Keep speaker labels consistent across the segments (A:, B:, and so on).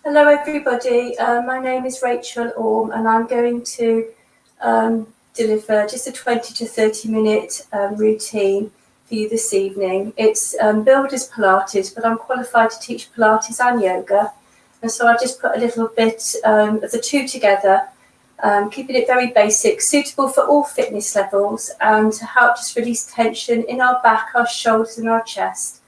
A: Hello everybody, my name is Rachel Orme and I'm going to deliver just a 20 to 30 minute routine for you this evening. It's billed as Pilates, but I'm qualified to teach Pilates and yoga, and so I just put a little bit of the two together, keeping it very basic, suitable for all fitness levels, and to help just release tension in our back, our shoulders and our chest.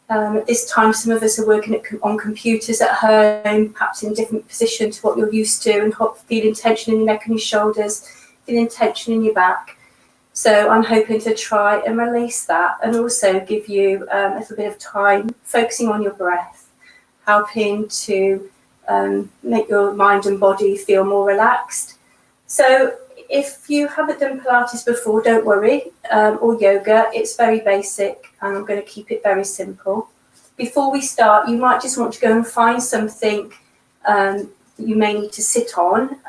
A: At this time, some of us are working on computers at home, perhaps in a different position to what you're used to, and feeling tension in your neck and your shoulders, feeling tension in your back. So I'm hoping to try and release that, and also give you a little bit of time focusing on your breath, helping to make your mind and body feel more relaxed. So if you haven't done Pilates before, don't worry, or yoga, it's very basic and I'm going to keep it very simple. Before we start, you might just want to go and find something you may need to sit on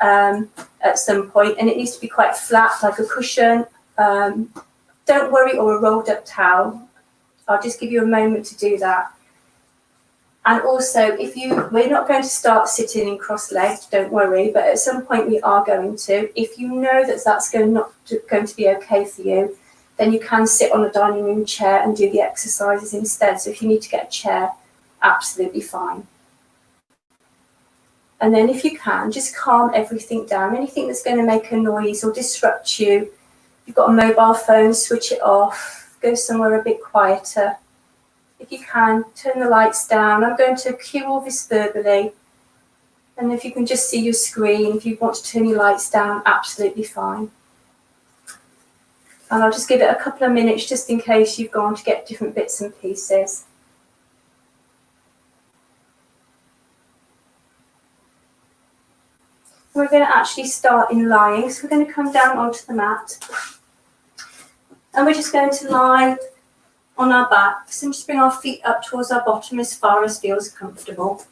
A: at some point, and it needs to be quite flat, like a cushion. Don't worry, or a rolled up towel. I'll just give you a moment to do that. And also, we're not going to start sitting in cross-legged, don't worry, but at some point we are going to. If you know that that's going to be okay for you, then you can sit on a dining room chair and do the exercises instead. So if you need to get a chair, absolutely fine. And then if you can, just calm everything down. Anything that's going to make a noise or disrupt you, if you've got a mobile phone, switch it off, go somewhere a bit quieter. If you can, turn the lights down. I'm going to cue all this verbally. And if you can just see your screen, if you want to turn your lights down, absolutely fine. And I'll just give it a couple of minutes just in case you've gone to get different bits and pieces. We're going to actually start in lying. So we're going to come down onto the mat. And we're just going to lie on our backs and just bring our feet up towards our bottom as far as feels comfortable.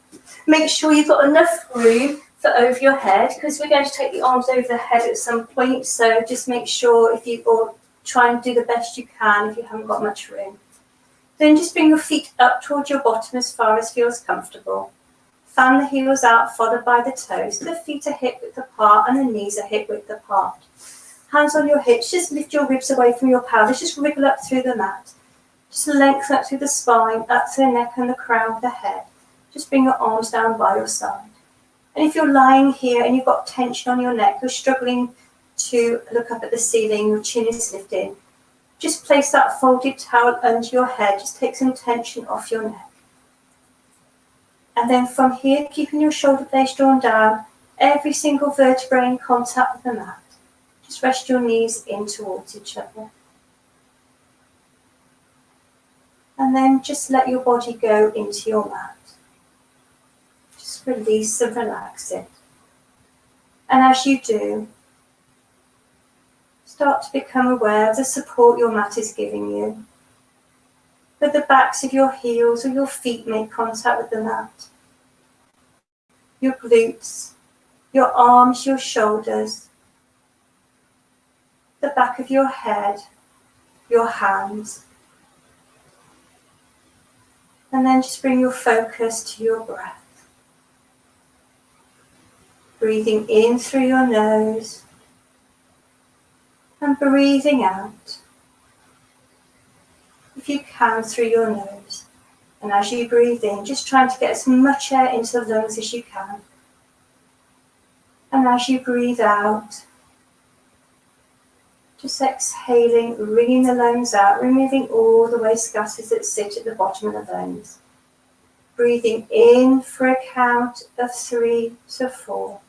A: Make sure you've got enough room for over your head, because we're going to take the arms over the head at some point. So just make sure try and do the best you can if you haven't got much room. Then just bring your feet up towards your bottom as far as feels comfortable. Fan the heels out, followed by the toes. The feet are hip width apart and the knees are hip width apart. Hands on your hips, just lift your ribs away from your pelvis, just wriggle up through the mat. Just lengthen up through the spine, up through the neck and the crown of the head. Just bring your arms down by your side. And if you're lying here and you've got tension on your neck, you're struggling to look up at the ceiling, your chin is lifted, just place that folded towel under your head. Just take some tension off your neck. And then from here, keeping your shoulder blades drawn down, every single vertebrae in contact with the mat. Just rest your knees in towards each other. And then just let your body go into your mat. Just release and relax it. And as you do, start to become aware of the support your mat is giving you. But the backs of your heels or your feet make contact with the mat. Your glutes, your arms, your shoulders, the back of your head, your hands. And then just bring your focus to your breath. Breathing in through your nose and breathing out, if you can, through your nose. And as you breathe in, just trying to get as much air into the lungs as you can. And as you breathe out, just exhaling, wringing the lungs out, removing all the waste gases that sit at the bottom of the lungs. Breathing in for a count of 3 to 4.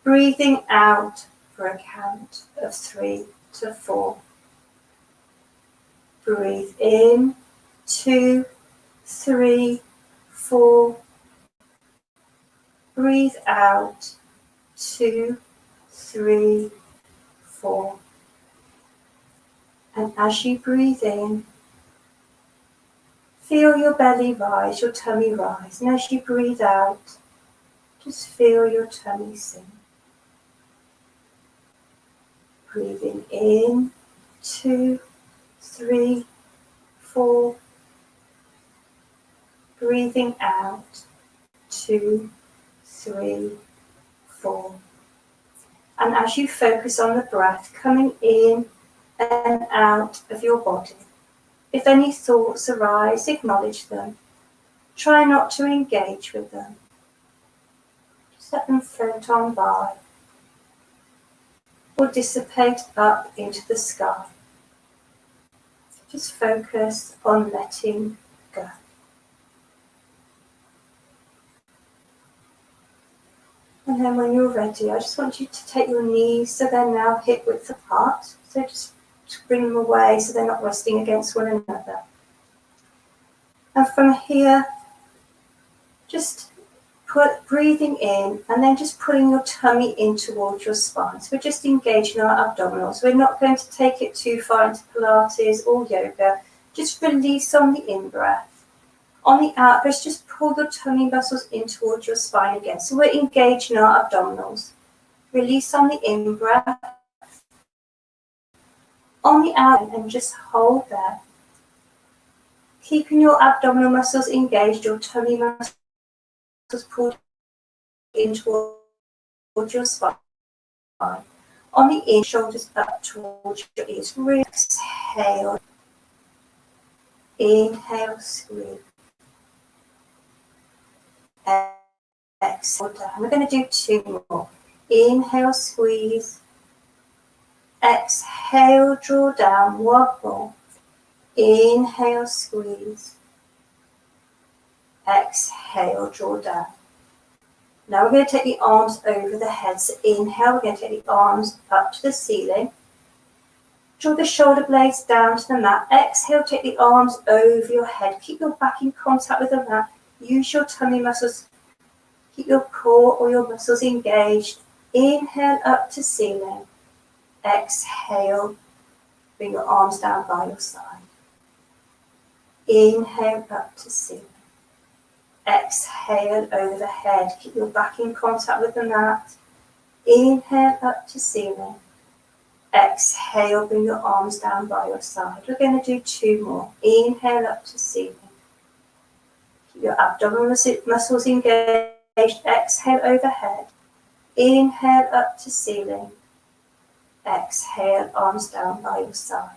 A: Breathing out for a count of 3 to 4. Breathe in, 2, 3, 4. Breathe out, 2, 3, 4. And as you breathe in, feel your belly rise, your tummy rise. And as you breathe out, just feel your tummy sink. Breathing in, 2, 3, 4. Breathing out, 2, 3, 4. And as you focus on the breath coming in and out of your body, if any thoughts arise, acknowledge them. Try not to engage with them. Just let them float on by or dissipate up into the sky. Just focus on letting go. And then when you're ready, I just want you to take your knees so they're now hip width apart. So just bring them away so they're not resting against one another. And from here, just breathing in and then just pulling your tummy in towards your spine. So we're just engaging our abdominals. We're not going to take it too far into Pilates or yoga. Just release on the in-breath. On the out-breath, just pull your tummy muscles in towards your spine again. So we're engaging our abdominals. Release on the in-breath. On the out, and just hold there. Keeping your abdominal muscles engaged, your tummy muscles pulled in towards your spine. On the in, shoulders up towards your ears. Exhale. Inhale, squeeze. Exhale down. We're going to do 2 more. Inhale, squeeze. Exhale, draw down. 1 more. Inhale, squeeze. Exhale, draw down. Now we're going to take the arms over the head. So inhale, we're going to take the arms up to the ceiling. Draw the shoulder blades down to the mat. Exhale, take the arms over your head. Keep your back in contact with the mat. Use your tummy muscles. Keep your core or your muscles engaged. Inhale up to ceiling. Exhale, bring your arms down by your side. Inhale up to ceiling. Exhale over the head. Keep your back in contact with the mat. Inhale up to ceiling. Exhale, bring your arms down by your side. We're going to do 2 more. Inhale up to ceiling. Keep your abdominal muscles engaged. Exhale overhead. Inhale up to ceiling. Exhale, arms down by your side.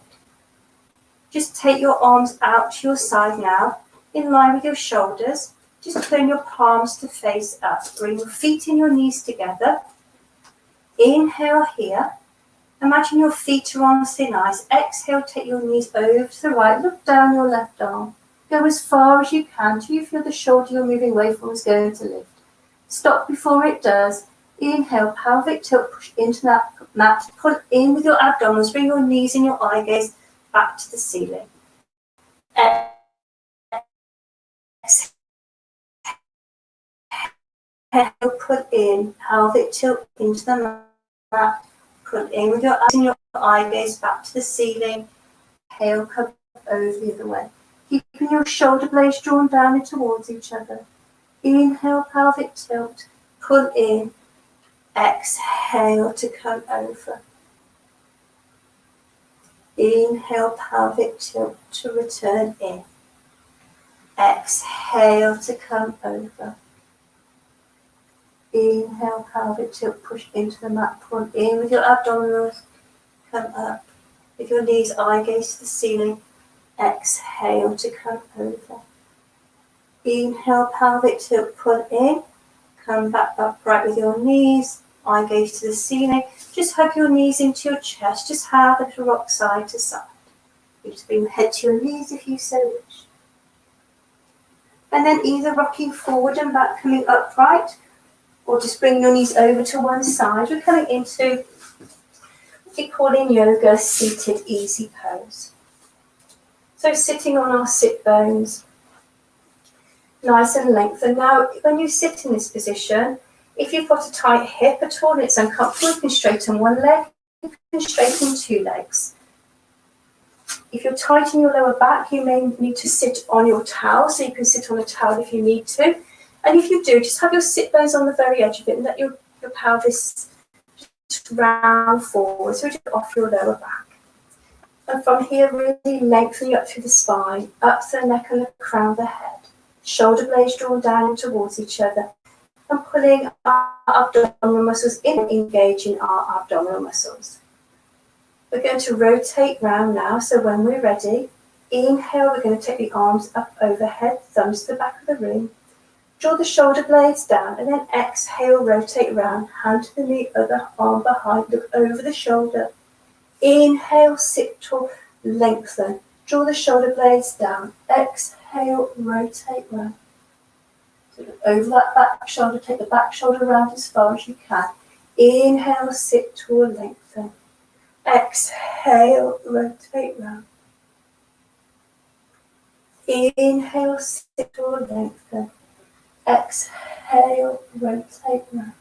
A: Just take your arms out to your side now, in line with your shoulders. Just turn your palms to face up. Bring your feet and your knees together. Inhale here. Imagine your feet are on thin ice. Exhale, take your knees over to the right. Look down your left arm. Go as far as you can till you feel the shoulder you're moving away from is going to lift. Stop before it does. Inhale, pelvic tilt, push into that mat. Pull in with your abdominals. Bring your knees and your eye gaze back to the ceiling. Exhale, pull in, pelvic tilt into the mat. Pull in with your eyes and your eye gaze back to the ceiling. Exhale, come over the other way. Keeping your shoulder blades drawn down and towards each other. Inhale, pelvic tilt, pull in. Exhale to come over. Inhale, pelvic tilt to return in. Exhale to come over. Inhale, pelvic tilt, push into the mat, pull in with your abdominals, come up. With your knees, eye gaze to the ceiling. Exhale to come over. Inhale, pelvic tilt, pull in. Come back upright with your knees, eye gaze to the ceiling. Just hug your knees into your chest. Just have a little rock side to side. You just bring your head to your knees if you so wish. And then either rocking forward and back, coming upright, or just bring your knees over to one side. We're coming into what we call in yoga seated easy pose. So sitting on our sit bones, nice and lengthened. Now, when you sit in this position, if you've got a tight hip at all and it's uncomfortable, you can straighten one leg, you can straighten 2 legs. If you're tight in your lower back, you may need to sit on your towel, so you can sit on a towel if you need to. And if you do, just have your sit bones on the very edge of it and let your pelvis just round forward, so just off your lower back. And from here, really lengthen you up through the spine, up to the neck and the crown of the head. Shoulder blades drawn down towards each other and pulling our abdominal muscles in, engaging our abdominal muscles. We're going to rotate round now, so when we're ready, inhale, we're going to take the arms up overhead, thumbs to the back of the room. Draw the shoulder blades down and then exhale, rotate round, hand to the knee, other arm behind, look over the shoulder. Inhale, sit tall, lengthen. Draw the shoulder blades down. Exhale, rotate round. So look over that back shoulder, take the back shoulder round as far as you can. Inhale, sit tall, lengthen. Exhale, rotate round. Inhale, sit tall, lengthen. Exhale, rotate round.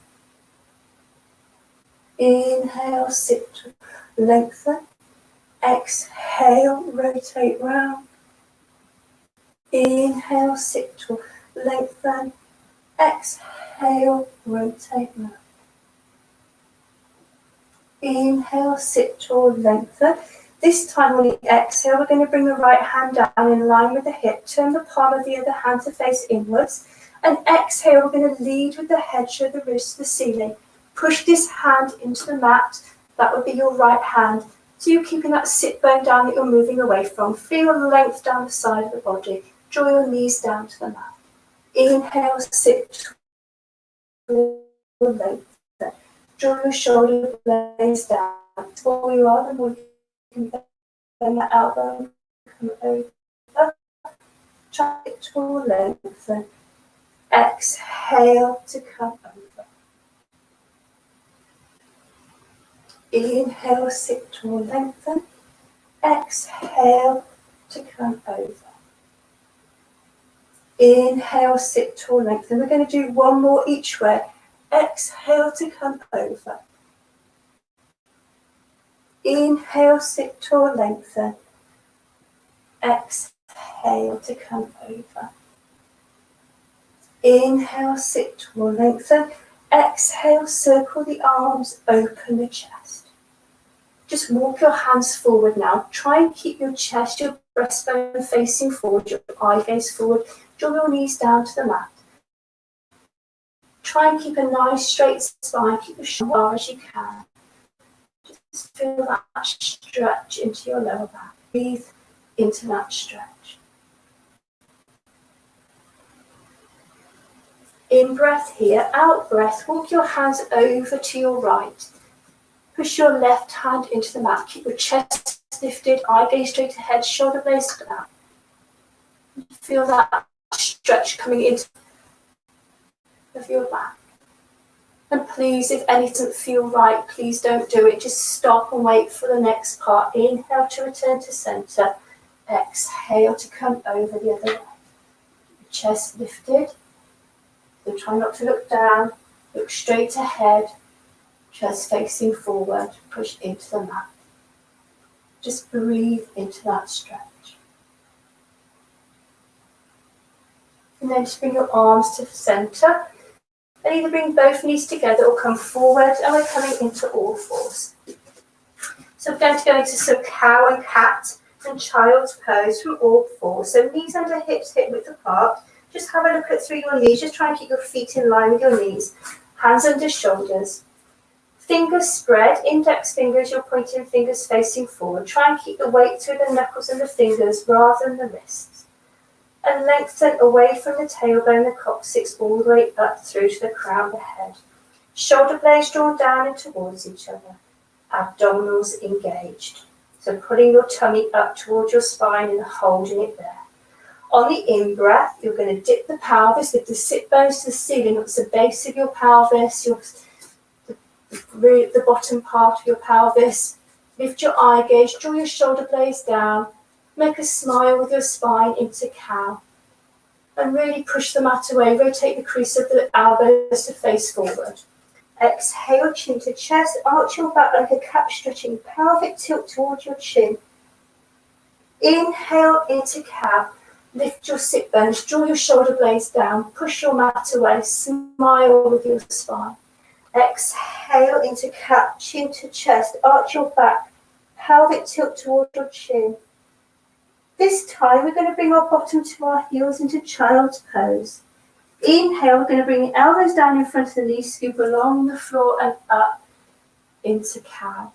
A: Inhale, sit tall, lengthen. Exhale, rotate round. Inhale, sit tall, lengthen. Exhale, rotate round. Inhale, sit tall, lengthen. This time on the exhale, we're going to bring the right hand down in line with the hip. Turn the palm of the other hand to face inwards. And exhale, we're going to lead with the head, show the wrist to the ceiling. Push this hand into the mat. That would be your right hand. So you're keeping that sit bone down that you're moving away from. Feel the length down the side of the body. Draw your knees down to the mat. Inhale, sit tall, lengthen. Draw your shoulder blades down. The more you are, the more you can bend the elbow, come over. Try it tall, lengthen. Exhale to come over. Inhale, sit tall, lengthen. Exhale to come over. Inhale, sit tall, lengthen. We're going to do one more each way. Exhale to come over. Inhale, sit tall, lengthen. Exhale to come over. Inhale, sit tall, lengthen. Exhale, circle the arms, open the chest. Just walk your hands forward now. Try and keep your chest, your breastbone facing forward, your eye gaze forward. Draw your knees down to the mat. Try and keep a nice straight spine. Keep your shoulders as far as you can. Just feel that stretch into your lower back. Breathe into that stretch. In breath here, out breath, walk your hands over to your right. Push your left hand into the mat. Keep your chest lifted, eye gaze straight ahead, shoulder blades down. Feel that stretch coming into of your back. And please, if anything doesn't feel right, please don't do it. Just stop and wait for the next part. Inhale to return to center. Exhale to come over the other way. Chest lifted. So try not to look down. Look straight ahead. Chest facing forward. Push into the mat. Just breathe into that stretch. And then just bring your arms to the center. And either bring both knees together or come forward, and we're coming into all fours. So we're going to go into some cow and cat and child's pose from all fours. So knees under hips, hip width apart. Just have a look at through your knees. Just try and keep your feet in line with your knees. Hands under shoulders. Fingers spread, index fingers, your pointing fingers facing forward. Try and keep the weight through the knuckles and the fingers rather than the wrists. And lengthen away from the tailbone, the coccyx, all the way up through to the crown of the head. Shoulder blades drawn down and towards each other. Abdominals engaged. So pulling your tummy up towards your spine and holding it there. On the in-breath, you're going to dip the pelvis, lift the sit bones to the ceiling. It's the base of your pelvis, the bottom part of your pelvis. Lift your eye gaze, draw your shoulder blades down. Make a smile with your spine into cow. And really push the mat away. Rotate the crease of the elbows to face forward. Exhale, chin to chest. Arch your back like a cat, stretching pelvic tilt towards your chin. Inhale into cow. Lift your sit bones. Draw your shoulder blades down. Push your mat away. Smile with your spine. Exhale into cat. Chin to chest. Arch your back. Pelvic tilt towards your chin. This time we're going to bring our bottom to our heels into child's pose. Inhale, we're going to bring elbows down in front of the knees, scoop along the floor and up into cow.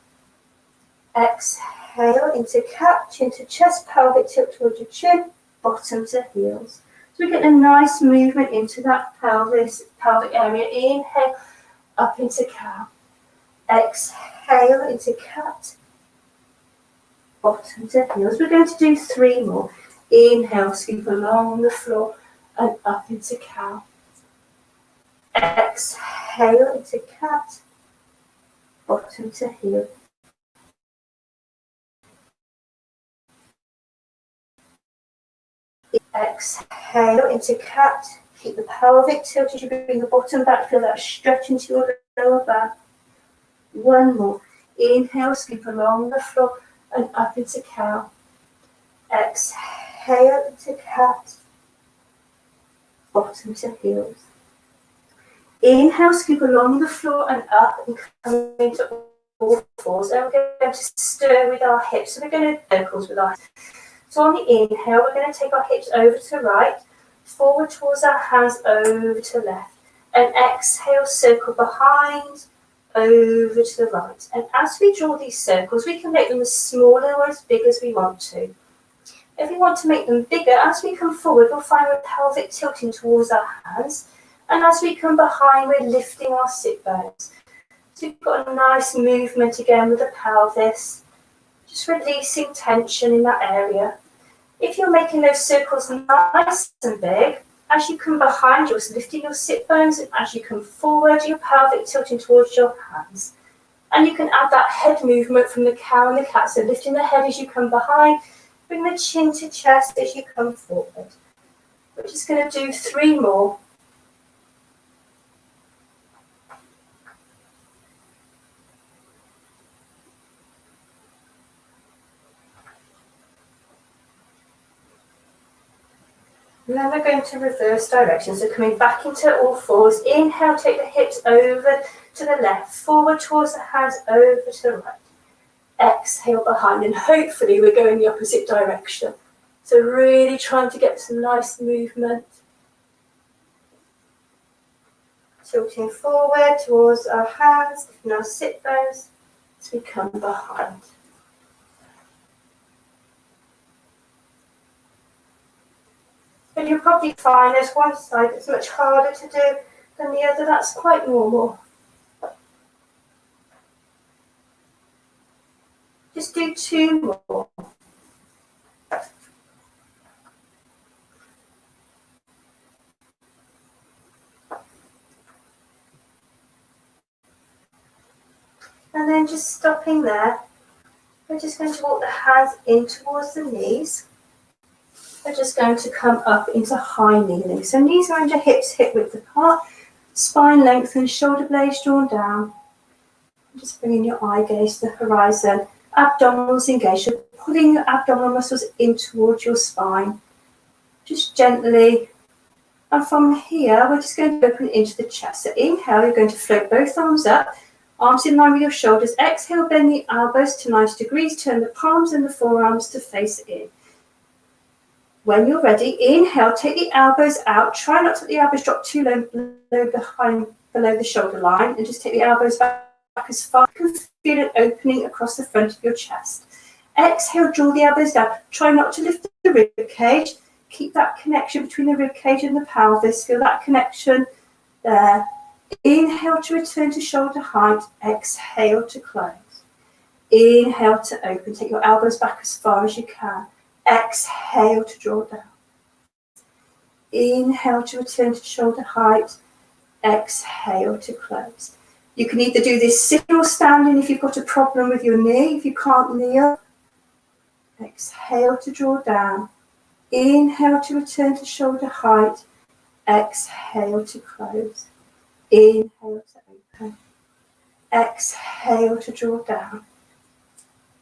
A: Exhale into cat, chin to chest, pelvic tilt towards your chin, bottom to heels. So we get a nice movement into that pelvic area. Inhale, up into cow. Exhale into cat, bottom to heels. We're going to do 3 more. Inhale, scoop along the floor and up into cow. Exhale into cat, bottom to heel. Exhale into cat. Keep the pelvic tilted. You bring the bottom back. Feel that stretch into your lower back. 1 more. Inhale, scoop along the floor and up into cow. Exhale into cat, bottom to heels. Inhale, scoop along the floor and up and come into all fours. And we're going to stir with our hips. So we're going to circles with our hips. So on the inhale, we're going to take our hips over to right, forward towards our hands, over to left. And exhale, circle behind, over to the right. And as we draw these circles, we can make them as small or as big as we want to. If we want to make them bigger, as we come forward, we'll find our pelvic tilting towards our hands. And as we come behind, we're lifting our sit bones. So we've got a nice movement again with the pelvis, just releasing tension in that area. If you're making those circles nice and big, as you come behind, you're lifting your sit bones, and as you come forward, your pelvic tilting towards your hands. And you can add that head movement from the cow and the cat, so lifting the head as you come behind, bring the chin to chest as you come forward. We're just going to do 3 more. And then we're going to reverse direction, so coming back into all fours. Inhale, take the hips over to the left, forward towards the hands, over to the right. Exhale behind, and hopefully we're going the opposite direction. So really trying to get some nice movement. Tilting forward towards our hands, lifting our sit bones as we come behind. And you'll probably find there's one side that's much harder to do than the other. That's quite normal. Just do 2 more. And then just stopping there, we're just going to walk the hands in towards the knees. We're just going to come up into high kneeling. So knees around your hips, hip width apart, spine lengthened, shoulder blades drawn down. Just bringing your eye gaze to the horizon. Abdominals engaged. You're pulling your abdominal muscles in towards your spine. Just gently. And from here, we're just going to open into the chest. So inhale, you're going to float both arms up. Arms in line with your shoulders. Exhale, bend the elbows to 90 degrees. Turn the palms and the forearms to face in. When you're ready, inhale, take the elbows out. Try not to let the elbows drop too low below the shoulder line, and just take the elbows back as far as you can feel an opening across the front of your chest. Exhale, draw the elbows down. Try not to lift the rib cage. Keep that connection between the rib cage and the pelvis. Feel that connection there. Inhale to return to shoulder height. Exhale to close. Inhale to open. Take your elbows back as far as you can. Exhale to draw down. Inhale to return to shoulder height. Exhale to close. You can either do this sitting or standing if you've got a problem with your knee. If you can't kneel, exhale to draw down. Inhale to return to shoulder height. Exhale to close. Inhale to open. Exhale to draw down.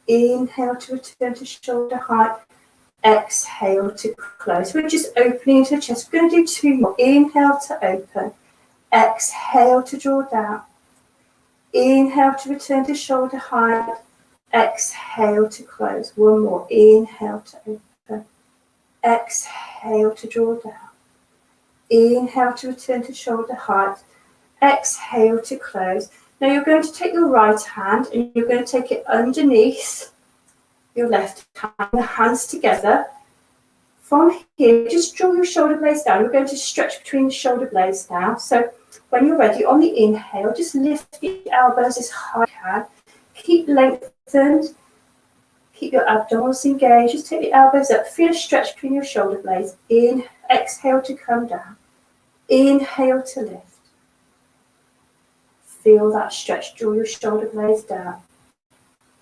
A: Inhale to return to shoulder height. Exhale to close. We're just opening into the chest. We're going to do 2 more. Inhale to open. Exhale to draw down. Inhale to return to shoulder height. Exhale to close. 1 more. Inhale to open. Exhale to draw down. Inhale to return to shoulder height. Exhale to close. Now you're going to take your right hand and you're going to take it underneath your left hand, the hands together. From here, just draw your shoulder blades down. You're going to stretch between the shoulder blades now. So when you're ready, on the inhale, just lift the elbows as high as you can. Keep lengthened. Keep your abdominals engaged. Just take the elbows up. Feel a stretch between your shoulder blades. Exhale to come down. Inhale to lift. Feel that stretch. Draw your shoulder blades down.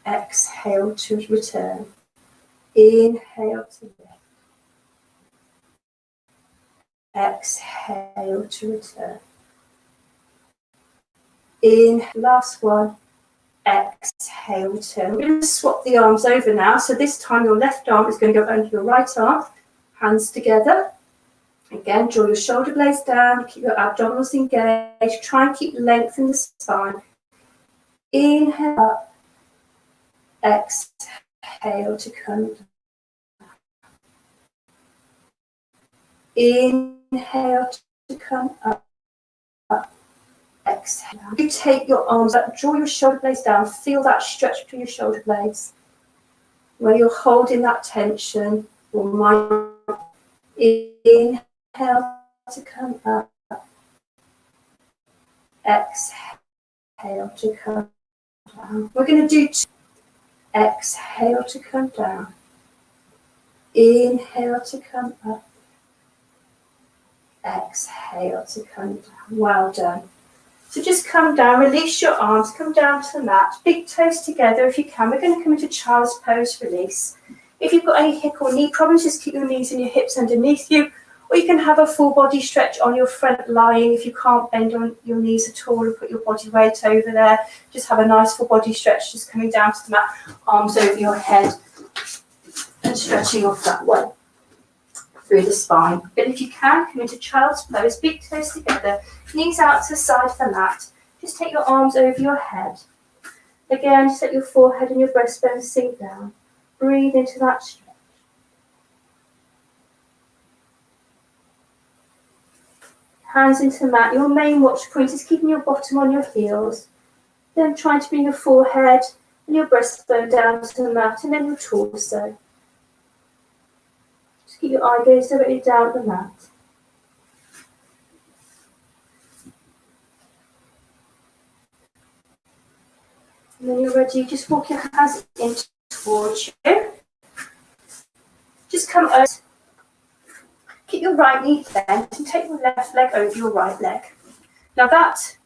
A: Exhale to return. Inhale to lift. Exhale to return. Last one. Exhale, return. We're going to swap the arms over now. So this time your left arm is going to go under your right arm. Hands together. Again, draw your shoulder blades down. Keep your abdominals engaged. Try and keep length in the spine. Inhale up. Exhale to come down. Inhale to come up. Exhale. You take your arms up, draw your shoulder blades down, feel that stretch between your shoulder blades. Where you're holding that tension, or mind. Inhale to come up. Exhale to come down. We're going to do two. Exhale to come down. Inhale to come up. Exhale to come down. Well done. So just come down, release your arms, come down to the mat, big toes together if you can. We're going to come into child's pose, release. If you've got any hip or knee problems, just keep your knees and your hips underneath you. Or you can have a full body stretch on your front lying if you can't bend on your knees at all and put your body weight over there. Just have a nice full body stretch, just coming down to the mat, arms over your head and stretching off that way through the spine. But if you can, come into child's pose, big toes together, knees out to the side of the mat. Just take your arms over your head. Again, just let your forehead and your breastbone sink down. Breathe into that stretch. Hands into the mat. Your main watch point is keeping your bottom on your heels. Then trying to bring your forehead and your breastbone down to the mat and then your torso. Just keep your eye gaze directly down the mat. And when you're ready, just walk your hands in towards you. Just come over. Keep your right knee bent and take your left leg over your right leg. Now that,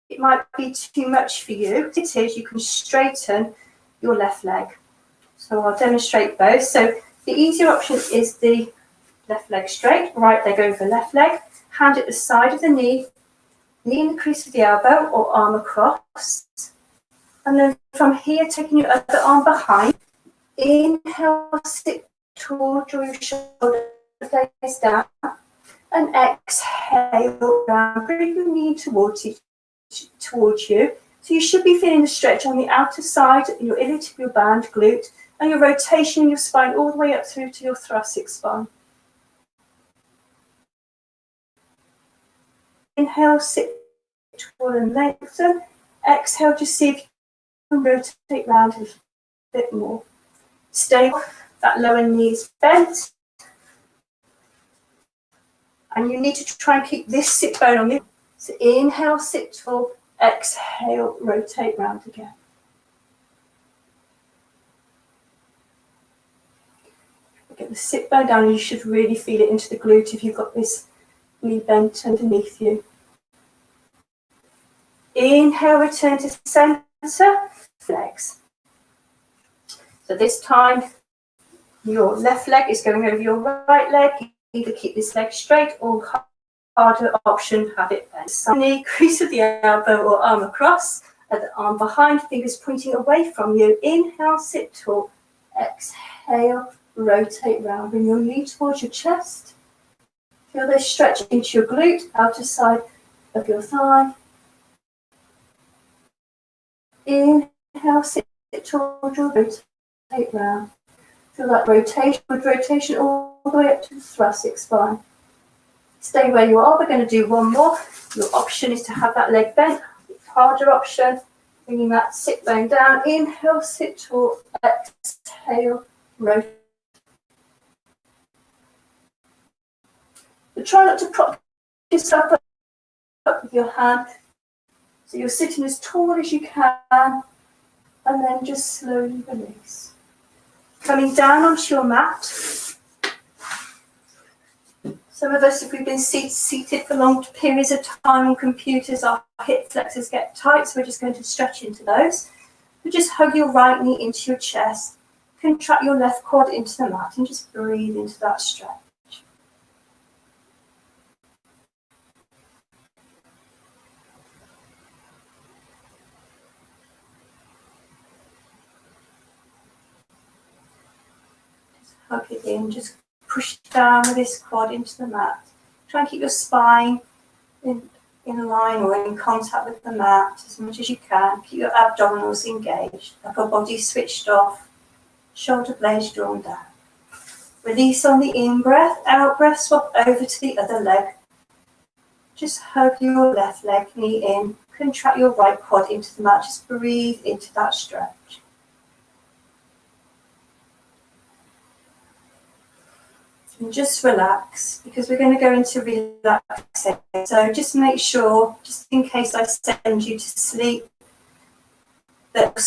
A: it might be too much for you. If it is, you can straighten your left leg. So I'll demonstrate both. So the easier option is the left leg straight, right leg over left leg, hand at the side of the knee in the crease of the elbow or arm across. And then from here, taking your other arm behind. Inhale, sit tall, draw your shoulder blades down. And exhale down, bring your knee towards you. So you should be feeling the stretch on the outer side in your iliotibial band, glute, and your rotation in your spine all the way up through to your thoracic spine. Inhale, sit tall and lengthen. Exhale, just see if you can rotate round a little bit more. Stay, that lower knee is bent. And you need to try and keep this sit bone on the. So inhale, sit tall. Exhale, rotate round again. Get the sit bone down, and you should really feel it into the glute if you've got this knee bent underneath you. Inhale, return to center, flex. So this time, your left leg is going over your right leg. Either keep this leg straight or harder option, have it bent. Knee, crease of the elbow or arm across, at the arm behind, fingers pointing away from you. Inhale, sit tall. Exhale, rotate round. Bring your knee towards your chest. Feel this stretch into your glute, outer side of your thigh. Inhale, sit tall, rotate round. Feel that rotation, good rotation all the way up to the thoracic spine. Stay where you are. We're going to do one more. Your option is to have that leg bent. Harder option, bringing that sit bone down. Inhale, sit tall. Exhale, rotate. But try not to prop yourself up with your hand. So you're sitting as tall as you can, and then just slowly release. Coming down onto your mat. Some of us, if we've been seated for long periods of time on computers, our hip flexors get tight, so we're just going to stretch into those. But just hug your right knee into your chest, contract your left quad into the mat, and just breathe into that stretch. Just hug it in, just push down with this quad into the mat. Try and keep your spine in line or in contact with the mat as much as you can. Keep your abdominals engaged, upper body switched off, shoulder blades drawn down. Release on the in-breath, out-breath, swap over to the other leg. Just hug your left leg, knee in, contract your right quad into the mat, just breathe into that stretch. And just relax, because we're going to go into relaxation. So just make sure, just in case I send you to sleep, that you're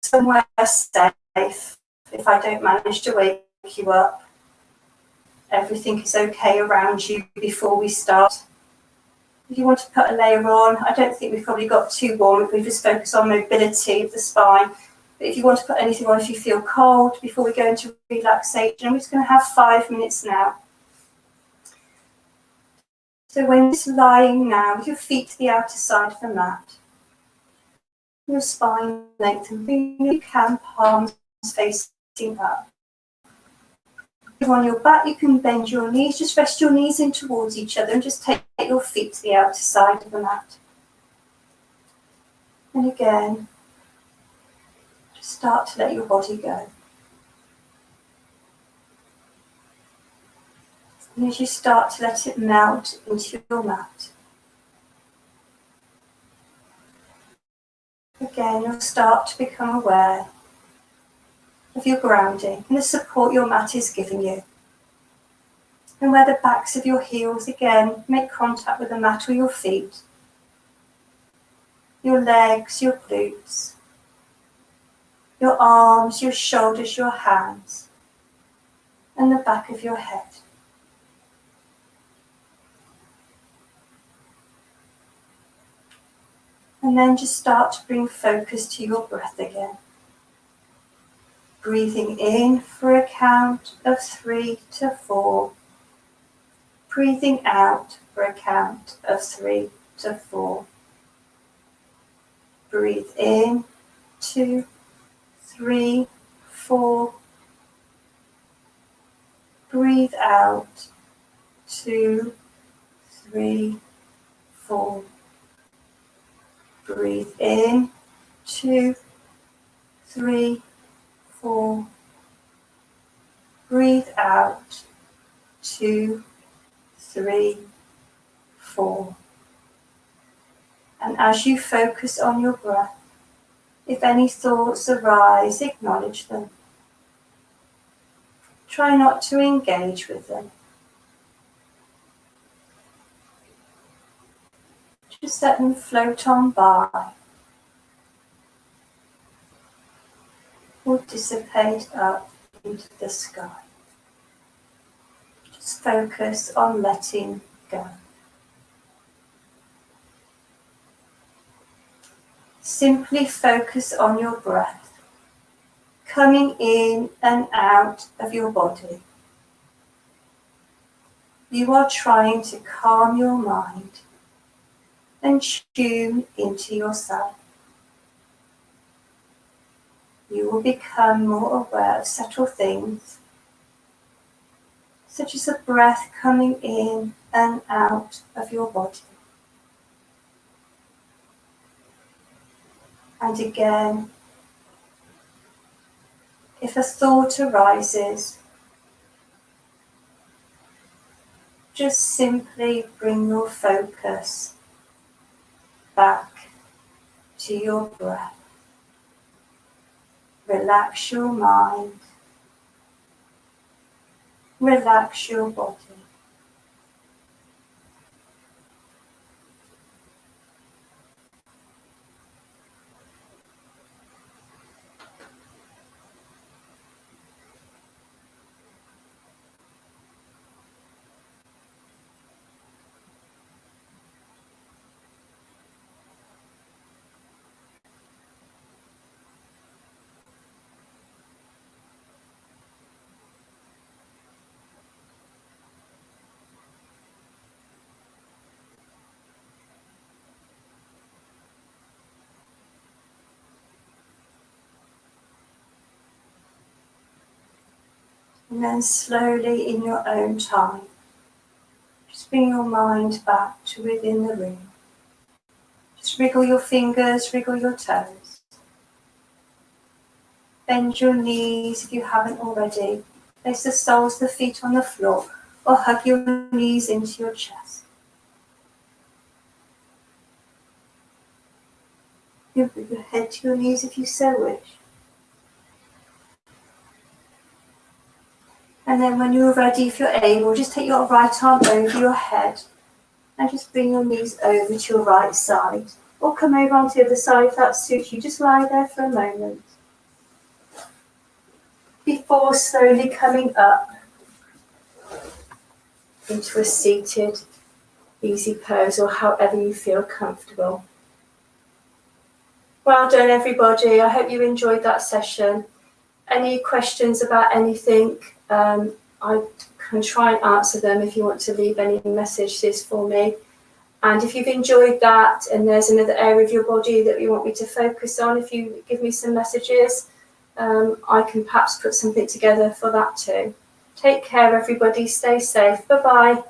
A: somewhere safe. If I don't manage to wake you up, everything is okay around you before we start. If you want to put a layer on, I don't think we've probably got too warm if we just focus on mobility of the spine. But if you want to put anything on, if you feel cold, before we go into relaxation, I'm just going to have 5 minutes now. So when you're just lying now, with your feet to the outer side of the mat, your spine lengthen, bring you can, palms facing up. If on your back, you can bend your knees, just rest your knees in towards each other and just take your feet to the outer side of the mat. And again, just start to let your body go. And as you start to let it melt into your mat, again, you'll start to become aware of your grounding and the support your mat is giving you. And where the backs of your heels again make contact with the mat or your feet, your legs, your glutes, your arms, your shoulders, your hands, and the back of your head. And then just start to bring focus to your breath again. Breathing in for a count of 3 to 4. Breathing out for a count of 3 to 4. Breathe in, 2, 3, 4. Breathe out, 2, 3, 4. Breathe in, 2, 3, 4. Breathe out, 2, 3, 4. And as you focus on your breath, if any thoughts arise, acknowledge them. Try not to engage with them. Just let them float on by or dissipate up into the sky. Just focus on letting go. Simply focus on your breath, coming in and out of your body. You are trying to calm your mind and tune into yourself. You will become more aware of subtle things, such as the breath coming in and out of your body. And again, if a thought arises, just simply bring your focus back to your breath. Relax your mind, relax your body. And then slowly in your own time, just bring your mind back to within the room. Just wriggle your fingers, wriggle your toes. Bend your knees if you haven't already. Place the soles of the feet on the floor or hug your knees into your chest. You put your head to your knees if you so wish. And then when you're ready, if you're able, just take your right arm over your head and just bring your knees over to your right side. Or come over onto the other side if that suits you. Just lie there for a moment. Before slowly coming up into a seated, easy pose or however you feel comfortable. Well done, everybody. I hope you enjoyed that session. Any questions about anything, I can try and answer them if you want to leave any messages for me. And if you've enjoyed that and there's another area of your body that you want me to focus on, if you give me some messages, I can perhaps put something together for that too. Take care, everybody. Stay safe. Bye-bye.